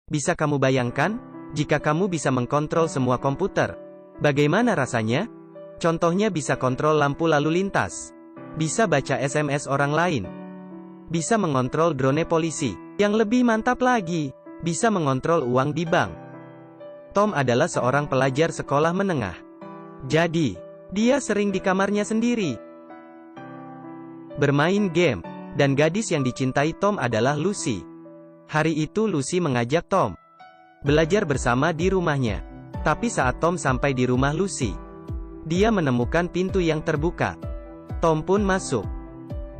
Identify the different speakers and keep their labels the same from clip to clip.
Speaker 1: Bisa kamu bayangkan? Jika kamu bisa mengkontrol semua komputer, bagaimana rasanya? Contohnya bisa kontrol lampu lalu lintas, bisa baca SMS orang lain, bisa mengontrol drone polisi. Yang lebih mantap lagi, bisa mengontrol uang di bank. Tom adalah seorang pelajar sekolah menengah. Jadi, dia sering di kamarnya sendiri, bermain game, dan gadis yang dicintai Tom adalah Lucy. Hari itu Lucy mengajak Tom belajar bersama di rumahnya. Tapi saat Tom sampai di rumah Lucy, dia menemukan pintu yang terbuka. Tom pun masuk,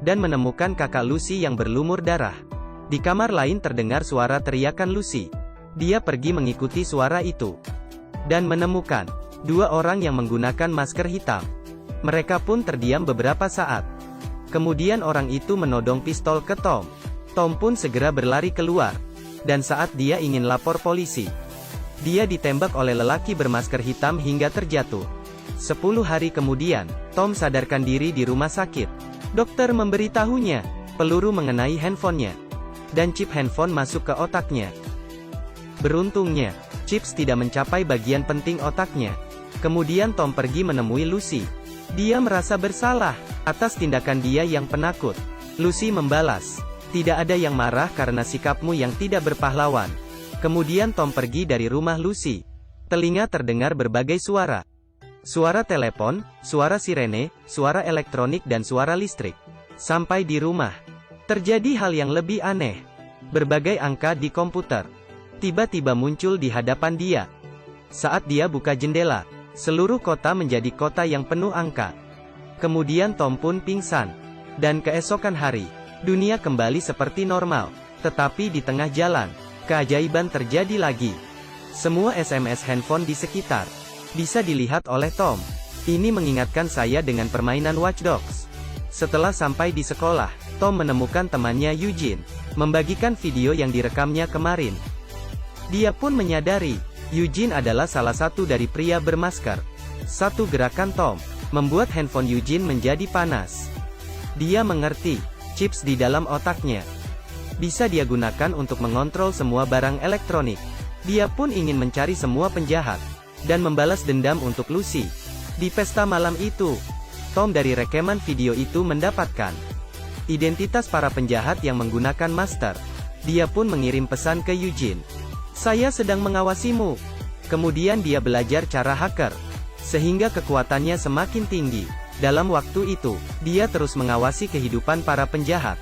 Speaker 1: dan menemukan kakak Lucy yang berlumur darah. Di kamar lain terdengar suara teriakan Lucy. Dia pergi mengikuti suara itu, dan menemukan dua orang yang menggunakan masker hitam. Mereka pun terdiam beberapa saat. Kemudian orang itu menodong pistol ke Tom. Tom pun segera berlari keluar, dan saat dia ingin lapor polisi, dia ditembak oleh lelaki bermasker hitam hingga terjatuh. 10 hari kemudian, Tom sadarkan diri di rumah sakit. Dokter memberitahunya, peluru mengenai handphonenya, dan chip handphone masuk ke otaknya. Beruntungnya, chips tidak mencapai bagian penting otaknya. Kemudian Tom pergi menemui Lucy. Dia merasa bersalah atas tindakan dia yang penakut. Lucy membalas, "Tidak ada yang marah karena sikapmu yang tidak berpahlawan." Kemudian Tom pergi dari rumah Lucy. Telinga terdengar berbagai suara. Suara telepon, suara sirene, suara elektronik dan suara listrik. Sampai di rumah, terjadi hal yang lebih aneh. Berbagai angka di komputer tiba-tiba muncul di hadapan dia. Saat dia buka jendela, seluruh kota menjadi kota yang penuh angka. Kemudian Tom pun pingsan. Dan keesokan hari, dunia kembali seperti normal. Tetapi di tengah jalan, keajaiban terjadi lagi. Semua SMS handphone di sekitar bisa dilihat oleh Tom. Ini mengingatkan saya dengan permainan Watch Dogs. Setelah sampai di sekolah, Tom menemukan temannya Eugene, membagikan video yang direkamnya kemarin. Dia pun menyadari, Eugene adalah salah satu dari pria bermasker. Satu gerakan Tom membuat handphone Eugene menjadi panas. Dia mengerti, chips di dalam otaknya bisa dia gunakan untuk mengontrol semua barang elektronik. Dia pun ingin mencari semua penjahat, dan membalas dendam untuk Lucy. Di pesta malam itu, Tom dari rekaman video itu mendapatkan identitas para penjahat yang menggunakan master. Dia pun mengirim pesan ke Eugene, "Saya sedang mengawasimu." Kemudian dia belajar cara hacker, sehingga kekuatannya semakin tinggi. Dalam waktu itu, dia terus mengawasi kehidupan para penjahat.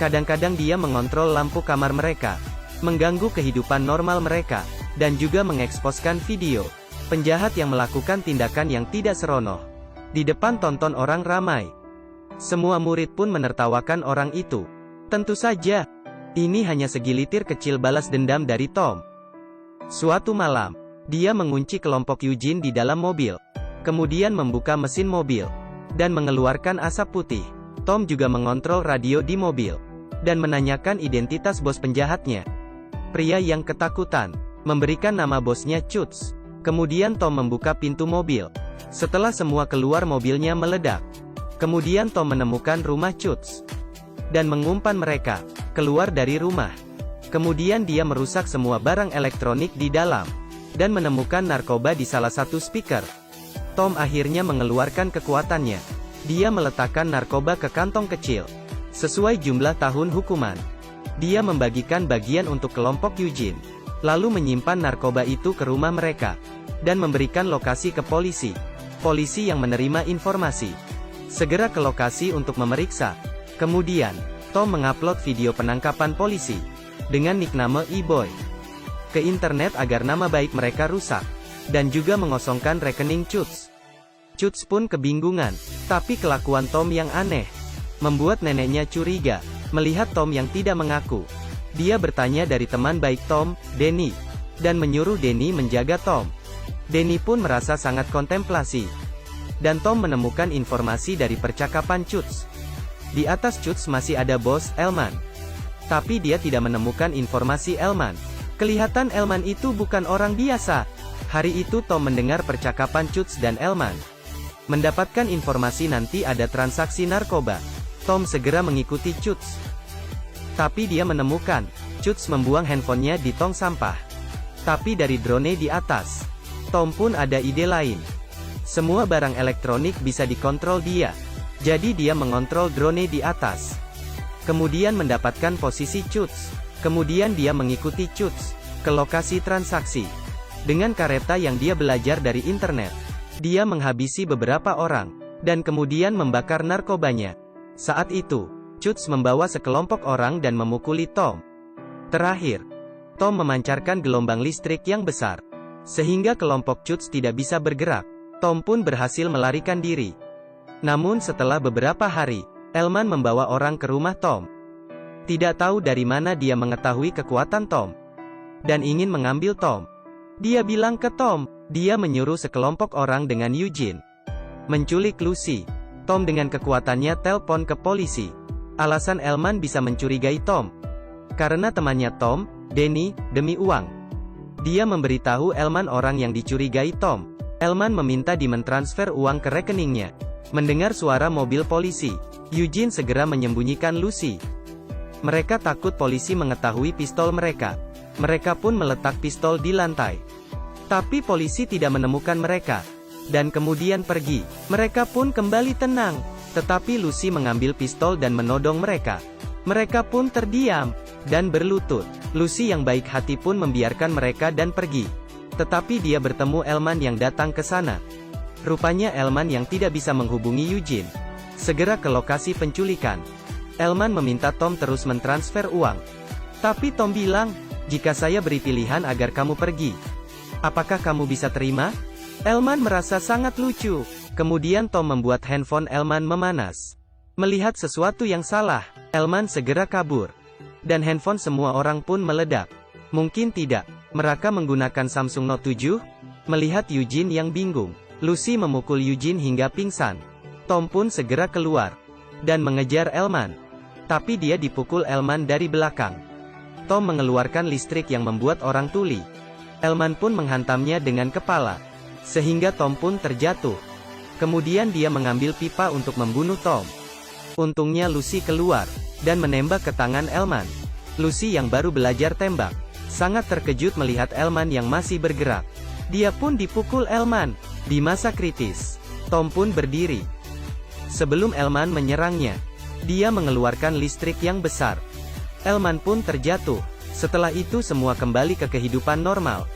Speaker 1: Kadang-kadang dia mengontrol lampu kamar mereka, mengganggu kehidupan normal mereka, dan juga mengeksposkan video penjahat yang melakukan tindakan yang tidak senonoh di depan tonton orang ramai. Semua murid pun menertawakan orang itu. Tentu saja, ini hanya segilitir kecil balas dendam dari Tom. Suatu malam, dia mengunci kelompok Eugene di dalam mobil, kemudian membuka mesin mobil, dan mengeluarkan asap putih. Tom juga mengontrol radio di mobil, dan menanyakan identitas bos penjahatnya. Pria yang ketakutan memberikan nama bosnya Chutz. Kemudian Tom membuka pintu mobil. Setelah semua keluar, mobilnya meledak. Kemudian Tom menemukan rumah Chutz, dan mengumpan mereka keluar dari rumah. Kemudian dia merusak semua barang elektronik di dalam, dan menemukan narkoba di salah satu speaker. Tom akhirnya mengeluarkan kekuatannya. Dia meletakkan narkoba ke kantong kecil, sesuai jumlah tahun hukuman. Dia membagikan bagian untuk kelompok Eugene, lalu menyimpan narkoba itu ke rumah mereka, dan memberikan lokasi ke polisi. Polisi yang menerima informasi segera ke lokasi untuk memeriksa. Kemudian, Tom mengupload video penangkapan polisi dengan nickname E-Boy ke internet agar nama baik mereka rusak, dan juga mengosongkan rekening Chutz. Chutz pun kebingungan, tapi kelakuan Tom yang aneh membuat neneknya curiga melihat Tom yang tidak mengaku. Dia bertanya dari teman baik Tom, Danny, dan menyuruh Danny menjaga Tom. Danny pun merasa sangat kontemplasi, dan Tom menemukan informasi dari percakapan Chutz. Di atas Chutz masih ada bos, Elman. Tapi dia tidak menemukan informasi Elman. Kelihatan Elman itu bukan orang biasa. Hari itu Tom mendengar percakapan Chutz dan Elman. Mendapatkan informasi nanti ada transaksi narkoba. Tom segera mengikuti Chutz. Tapi dia menemukan Chutz membuang handphonenya di tong sampah. Tapi dari drone di atas, Tom pun ada ide lain. Semua barang elektronik bisa dikontrol dia. Jadi dia mengontrol drone di atas. Kemudian mendapatkan posisi Chutz. Kemudian dia mengikuti Chutz ke lokasi transaksi. Dengan kereta yang dia belajar dari internet, dia menghabisi beberapa orang, dan kemudian membakar narkobanya. Saat itu, Chutz membawa sekelompok orang dan memukuli Tom. Terakhir, Tom memancarkan gelombang listrik yang besar, sehingga kelompok Chutz tidak bisa bergerak. Tom pun berhasil melarikan diri. Namun setelah beberapa hari, Elman membawa orang ke rumah Tom. Tidak tahu dari mana dia mengetahui kekuatan Tom, dan ingin mengambil Tom. Dia bilang ke Tom, dia menyuruh sekelompok orang dengan Eugene menculik Lucy. Tom dengan kekuatannya telepon ke polisi. Alasan Elman bisa mencurigai Tom, karena temannya Tom, Danny, demi uang. Dia memberitahu Elman orang yang dicurigai Tom. Elman meminta di mentransfer uang ke rekeningnya. Mendengar suara mobil polisi, Eugene segera menyembunyikan Lucy. Mereka takut polisi mengetahui pistol mereka. Mereka pun meletak pistol di lantai. Tapi polisi tidak menemukan mereka, dan kemudian pergi. Mereka pun kembali tenang. Tetapi Lucy mengambil pistol dan menodong mereka. Mereka pun terdiam dan berlutut. Lucy yang baik hati pun membiarkan mereka dan pergi. Tetapi dia bertemu Elman yang datang ke sana. Rupanya Elman yang tidak bisa menghubungi Eugene segera ke lokasi penculikan. Elman meminta Tom terus mentransfer uang. Tapi Tom bilang, jika saya beri pilihan agar kamu pergi, apakah kamu bisa terima? Elman merasa sangat lucu. Kemudian Tom membuat handphone Elman memanas. Melihat sesuatu yang salah, Elman segera kabur. Dan handphone semua orang pun meledak. Mungkin tidak. Mereka menggunakan Samsung Note 7? Melihat Eugene yang bingung, Lucy memukul Eugene hingga pingsan. Tom pun segera keluar dan mengejar Elman. Tapi dia dipukul Elman dari belakang. Tom mengeluarkan listrik yang membuat orang tuli. Elman pun menghantamnya dengan kepala, sehingga Tom pun terjatuh. Kemudian dia mengambil pipa untuk membunuh Tom. Untungnya Lucy keluar dan menembak ke tangan Elman. Lucy yang baru belajar tembak sangat terkejut melihat Elman yang masih bergerak. Dia pun dipukul Elman. Di masa kritis, Tom pun berdiri. Sebelum Elman menyerangnya, dia mengeluarkan listrik yang besar. Elman pun terjatuh. Setelah itu semua kembali ke kehidupan normal.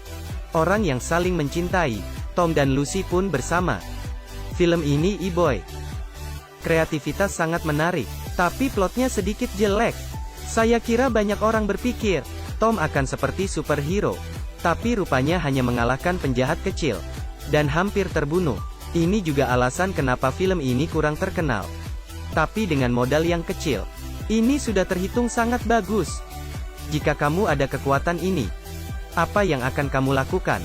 Speaker 1: Orang yang saling mencintai, Tom dan Lucy pun bersama. Film ini E-Boy. Kreativitas sangat menarik, tapi plotnya sedikit jelek. Saya kira banyak orang berpikir, Tom akan seperti superhero. Tapi rupanya hanya mengalahkan penjahat kecil, dan hampir terbunuh. Ini juga alasan kenapa film ini kurang terkenal. Tapi dengan modal yang kecil, ini sudah terhitung sangat bagus. Jika kamu ada kekuatan ini, apa yang akan kamu lakukan?